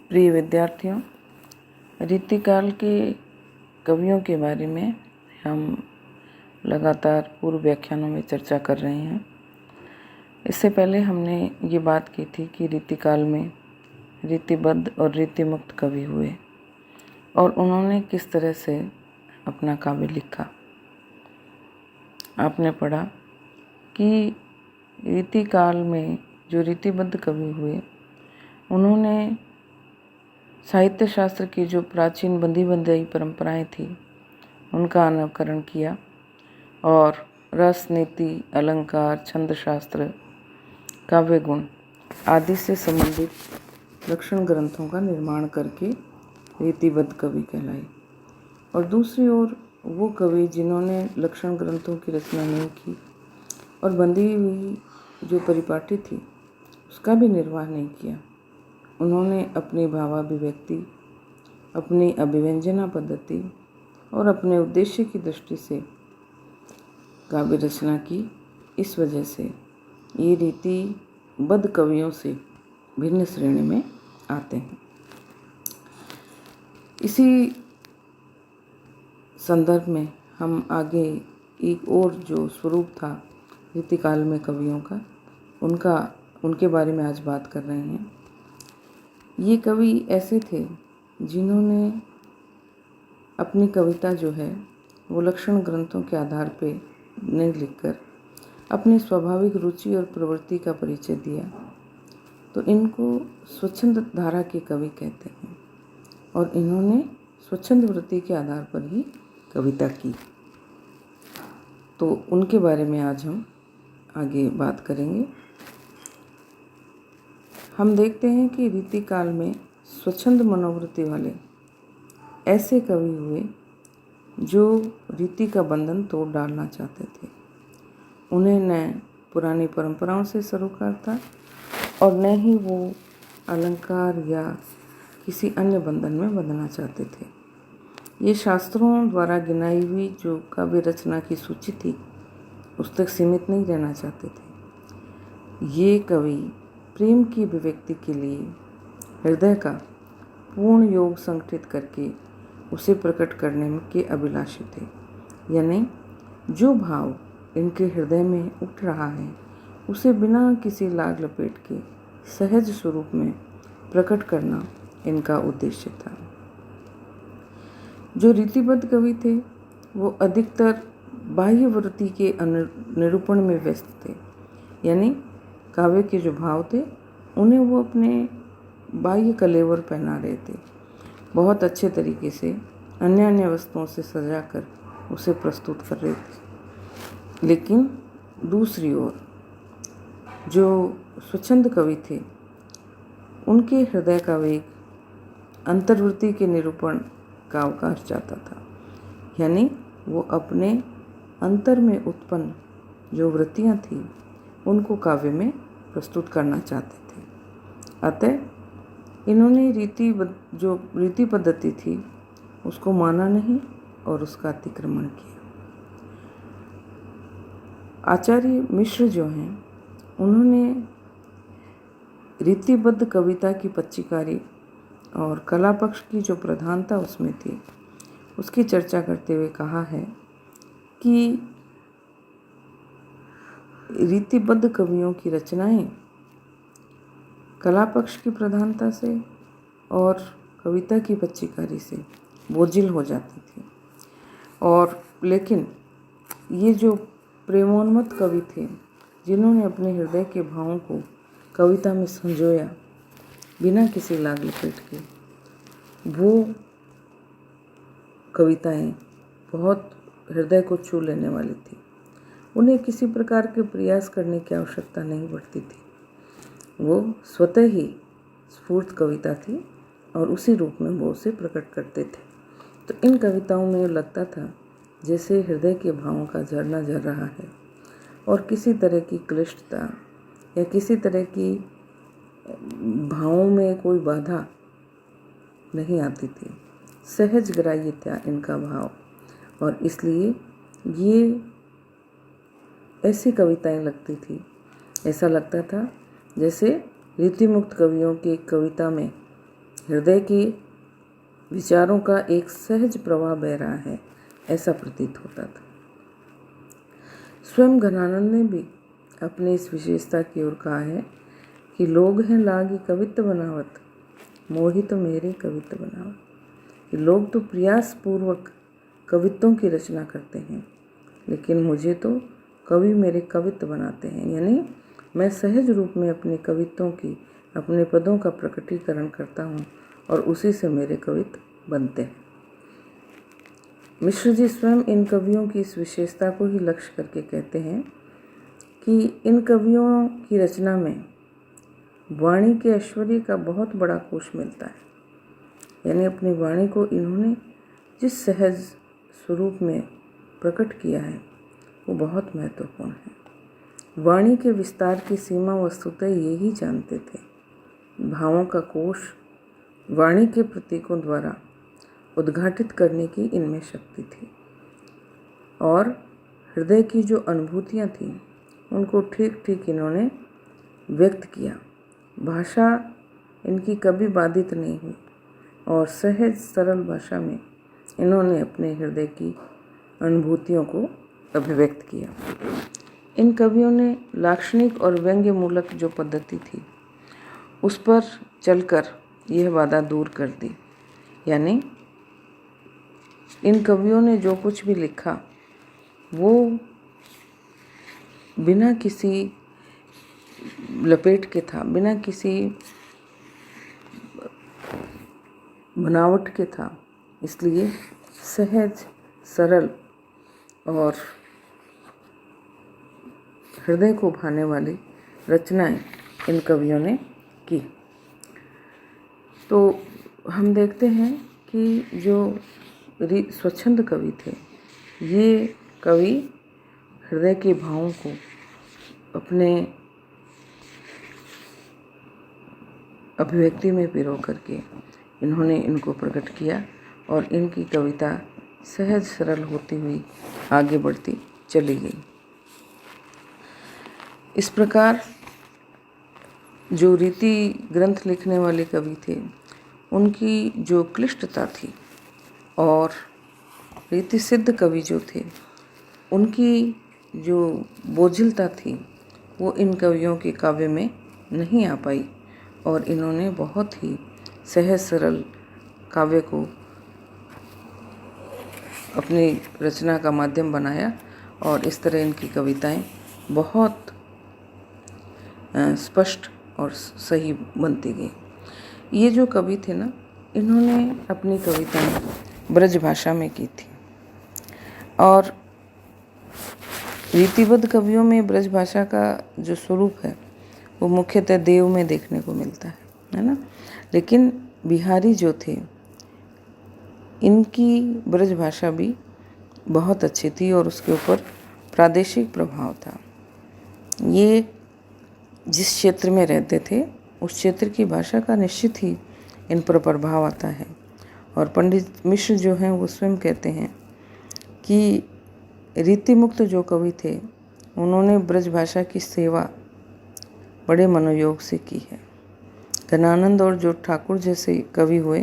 प्रिय विद्यार्थियों, रीतिकाल के कवियों के बारे में हम लगातार पूर्व व्याख्यानों में चर्चा कर रहे हैं। इससे पहले हमने ये बात की थी कि रीतिकाल में रीतिबद्ध और रीतिमुक्त कवि हुए और उन्होंने किस तरह से अपना काव्य लिखा। आपने पढ़ा कि रीतिकाल में जो रीतिबद्ध कवि हुए उन्होंने साहित्य शास्त्र की जो प्राचीन बंधी बंधाई परंपराएं थी उनका अनुकरण किया और रस, नीति, अलंकार, छंद शास्त्र, काव्य गुण आदि से संबंधित लक्षण ग्रंथों का निर्माण करके रीतिबद्ध कवि कहलाए। और दूसरी ओर वो कवि जिन्होंने लक्षण ग्रंथों की रचना नहीं की और बंधी हुई जो परिपाटी थी उसका भी निर्वाह नहीं किया, उन्होंने अपनी भावाभिव्यक्ति, अपनी अभिव्यंजना पद्धति और अपने उद्देश्य की दृष्टि से काव्य रचना की। इस वजह से ये रीतिबद्ध कवियों से भिन्न श्रेणी में आते हैं। इसी संदर्भ में हम आगे एक और जो स्वरूप था रीतिकाल में कवियों का उनके बारे में आज बात कर रहे हैं। ये कवि ऐसे थे जिन्होंने अपनी कविता जो है वो लक्षण ग्रंथों के आधार पे नहीं लिखकर अपनी स्वाभाविक रुचि और प्रवृत्ति का परिचय दिया, तो इनको स्वच्छंद धारा के कवि कहते हैं और इन्होंने स्वच्छंद वृत्ति के आधार पर ही कविता की। तो उनके बारे में आज हम आगे बात करेंगे। हम देखते हैं कि रीतिकाल में स्वच्छंद मनोवृत्ति वाले ऐसे कवि हुए जो रीति का बंधन तोड़ डालना चाहते थे। उन्हें न पुरानी परंपराओं से सरोकार था और न ही वो अलंकार या किसी अन्य बंधन में बंधना चाहते थे। ये शास्त्रों द्वारा गिनाई हुई जो काव्य रचना की सूची थी उस तक सीमित नहीं रहना चाहते थे। ये कवि प्रेम की अभिव्यक्ति के लिए हृदय का पूर्ण योग संगठित करके उसे प्रकट करने के अभिलाषी थे। यानी जो भाव इनके हृदय में उठ रहा है उसे बिना किसी लाग लपेट के सहज स्वरूप में प्रकट करना इनका उद्देश्य था। जो रीतिबद्ध कवि थे वो अधिकतर बाह्य वृत्ति के निरूपण में व्यस्त थे। यानी काव्य के जो भाव थे उन्हें वो अपने बाह्य कलेवर पहना रहे थे, बहुत अच्छे तरीके से अन्य वस्तुओं से सजाकर उसे प्रस्तुत कर रहे थे। लेकिन दूसरी ओर जो स्वच्छंद कवि थे उनके हृदय का वेग अंतर्वृत्ति के निरूपण का अवकाश चाहता था। यानी वो अपने अंतर में उत्पन्न जो वृत्तियाँ थीं उनको काव्य में प्रस्तुत करना चाहते थे। अतः इन्होंने रीति पद्धति थी उसको माना नहीं और उसका अतिक्रमण किया। आचार्य मिश्र जो हैं उन्होंने रीतिबद्ध कविता की पच्चीकारी और कला पक्ष की जो प्रधानता उसमें थी उसकी चर्चा करते हुए कहा है कि रीतिबद्ध कवियों की रचनाएं कला पक्ष की प्रधानता से और कविता की पच्चीकारी से बोझिल हो जाती थी। और लेकिन ये जो प्रेमोन्मत्त कवि थे जिन्होंने अपने हृदय के भावों को कविता में संजोया बिना किसी लाग लपेट के, वो कविताएं बहुत हृदय को छू लेने वाली थी। उन्हें किसी प्रकार के प्रयास करने की आवश्यकता नहीं पड़ती थी, वो स्वतः ही स्फूर्त कविता थी और उसी रूप में वो उसे प्रकट करते थे। तो इन कविताओं में लगता था जैसे हृदय के भावों का झरना झर रहा है और किसी तरह की क्लिष्टता या किसी तरह की भावों में कोई बाधा नहीं आती थी। सहज ग्राह्य था इनका भाव और इसलिए ये ऐसी कविताएं लगती थी, ऐसा लगता था जैसे रीतिमुक्त कवियों की एक कविता में हृदय के विचारों का एक सहज प्रवाह बह रहा है, ऐसा प्रतीत होता था। स्वयं घनानंद ने भी अपनी इस विशेषता की ओर कहा है कि लोग हैं लागी कवित्व बनावत, मोहित मेरे कवित्व बनावत। कि लोग तो प्रयास पूर्वक कवित्वों की रचना करते हैं, लेकिन मुझे तो कवि मेरे कवित्व बनाते हैं, यानी मैं सहज रूप में अपने कवित्वों की, अपने पदों का प्रकटीकरण करता हूँ और उसी से मेरे कवित्व बनते हैं। मिश्र जी स्वयं इन कवियों की इस विशेषता को ही लक्ष्य करके कहते हैं कि इन कवियों की रचना में वाणी के ऐश्वर्य का बहुत बड़ा कोश मिलता है, यानी अपनी वाणी को इन्होंने जिस सहज स्वरूप में प्रकट किया है वो बहुत महत्वपूर्ण है। वाणी के विस्तार की सीमा वस्तुतः ये ही जानते थे। भावों का कोश वाणी के प्रतीकों द्वारा उद्घाटित करने की इनमें शक्ति थी और हृदय की जो अनुभूतियाँ थीं उनको ठीक ठीक इन्होंने व्यक्त किया। भाषा इनकी कभी बाधित नहीं हुई और सहज सरल भाषा में इन्होंने अपने हृदय की अनुभूतियों को अभिव्यक्त किया। इन कवियों ने लाक्षणिक और व्यंग्य मूलक जो पद्धति थी उस पर चलकर यह बाधा दूर कर दी, यानी इन कवियों ने जो कुछ भी लिखा वो बिना किसी लपेट के था, बिना किसी बनावट के था, इसलिए सहज सरल और हृदय को भाने वाली रचनाएं इन कवियों ने की। तो हम देखते हैं कि जो स्वच्छंद कवि थे, ये कवि हृदय के भावों को अपने अभिव्यक्ति में पिरो करके इन्होंने इनको प्रकट किया और इनकी कविता सहज सरल होती हुई आगे बढ़ती चली गई। इस प्रकार जो रीति ग्रंथ लिखने वाले कवि थे उनकी जो क्लिष्टता थी और रीति सिद्ध कवि जो थे उनकी जो बोझिलता थी वो इन कवियों के काव्य में नहीं आ पाई और इन्होंने बहुत ही सहज सरल काव्य को अपनी रचना का माध्यम बनाया और इस तरह इनकी कविताएं बहुत स्पष्ट और सही बनती गई। ये जो कवि थे ना, इन्होंने अपनी कविताएं ब्रज भाषा में की थी और रीतिबद्ध कवियों में ब्रज भाषा का जो स्वरूप है वो मुख्यतः देव में देखने को मिलता है ना। लेकिन बिहारी जो थे इनकी ब्रज भाषा भी बहुत अच्छी थी और उसके ऊपर प्रादेशिक प्रभाव था। ये जिस क्षेत्र में रहते थे उस क्षेत्र की भाषा का निश्चित ही इन पर प्रभाव आता है। और पंडित मिश्र जो हैं वो स्वयं कहते हैं कि रीति मुक्त जो कवि थे उन्होंने ब्रज भाषा की सेवा बड़े मनोयोग से की है। घनानंद और जो ठाकुर जैसे कवि हुए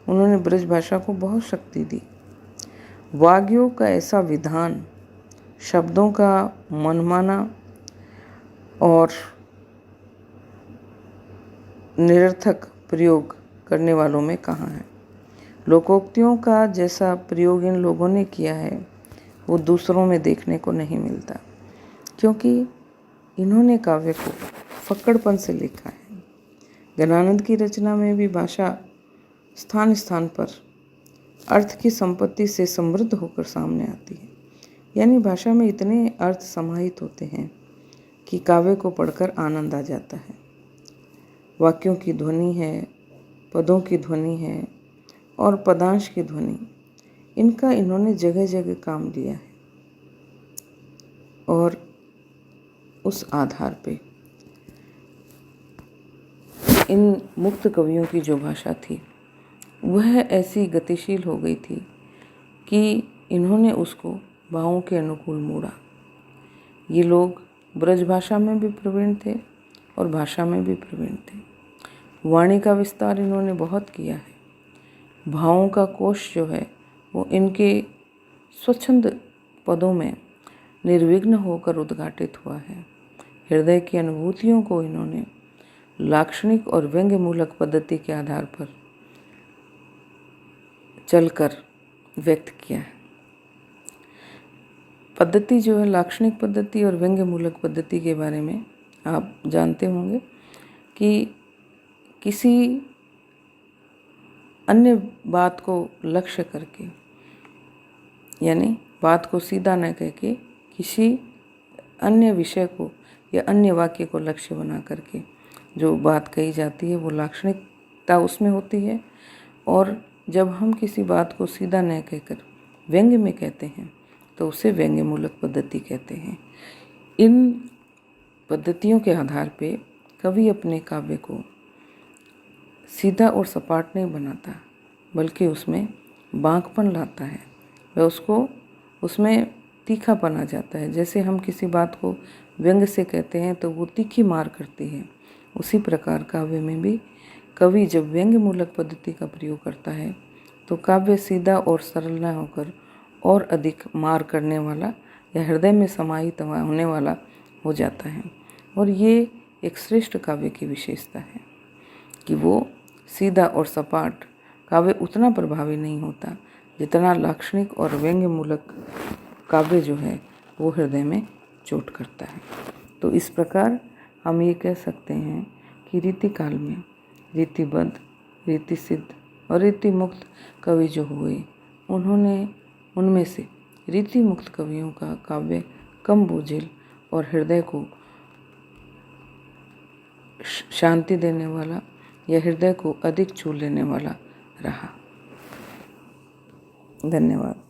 उन्होंने ब्रज भाषा को बहुत शक्ति दी। वाग्योग का ऐसा विधान, शब्दों का मनमाना और निरर्थक प्रयोग करने वालों में कहाँ है। लोकोक्तियों का जैसा प्रयोग इन लोगों ने किया है वो दूसरों में देखने को नहीं मिलता, क्योंकि इन्होंने काव्य को फक्कड़पन से लिखा है। घनानंद की रचना में भी भाषा स्थान स्थान पर अर्थ की संपत्ति से समृद्ध होकर सामने आती है, यानी भाषा में इतने अर्थ समाहित होते हैं कि काव्य को पढ़कर आनंद आ जाता है। वाक्यों की ध्वनि है, पदों की ध्वनि है और पदांश की ध्वनि, इनका इन्होंने जगह जगह काम लिया है और उस आधार पे इन मुक्त कवियों की जो भाषा थी वह ऐसी गतिशील हो गई थी कि इन्होंने उसको भावों के अनुकूल मोड़ा। ये लोग ब्रज भाषा में भी प्रवीण थे और भाषा में भी प्रवीण थे। वाणी का विस्तार इन्होंने बहुत किया है। भावों का कोश जो है वो इनके स्वच्छंद पदों में निर्विघ्न होकर उद्घाटित हुआ है। हृदय की अनुभूतियों को इन्होंने लाक्षणिक और व्यंग्य मूलक पद्धति के आधार पर चलकर व्यक्त किया है। पद्धति जो है लाक्षणिक पद्धति और व्यंग्य मूलक पद्धति के बारे में आप जानते होंगे कि किसी अन्य बात को लक्ष्य करके, यानी बात को सीधा न कह के किसी अन्य विषय को या अन्य वाक्य को लक्ष्य बना करके जो बात कही जाती है वो लाक्षणिकता उसमें होती है। और जब हम किसी बात को सीधा न कहकर व्यंग्य में कहते हैं तो उसे व्यंग्य मूलक पद्धति कहते हैं। इन पद्धतियों के आधार पे कवि अपने काव्य को सीधा और सपाट नहीं बनाता, बल्कि उसमें बांकपन लाता है, वह उसको उसमें तीखापन आ जाता है। जैसे हम किसी बात को व्यंग्य से कहते हैं तो वो तीखी मार करती है, उसी प्रकार काव्य में भी कवि जब व्यंग्य मूलक पद्धति का प्रयोग करता है तो काव्य सीधा और सरल न होकर और अधिक मार करने वाला या हृदय में समाहित होने वाला हो जाता है। और ये एक श्रेष्ठ काव्य की विशेषता है कि वो सीधा और सपाट काव्य उतना प्रभावी नहीं होता जितना लाक्षणिक और व्यंग्य मूलक काव्य जो है वो हृदय में चोट करता है। तो इस प्रकार हम ये कह सकते हैं कि रीतिकाल में रीतिबद्ध, रीतिसिद्ध और रीतिमुक्त कवि जो हुए उन्होंने उनमें से रीति मुक्त कवियों का काव्य कम बोझिल और हृदय को शांति देने वाला या हृदय को अधिक छू लेने वाला रहा। धन्यवाद।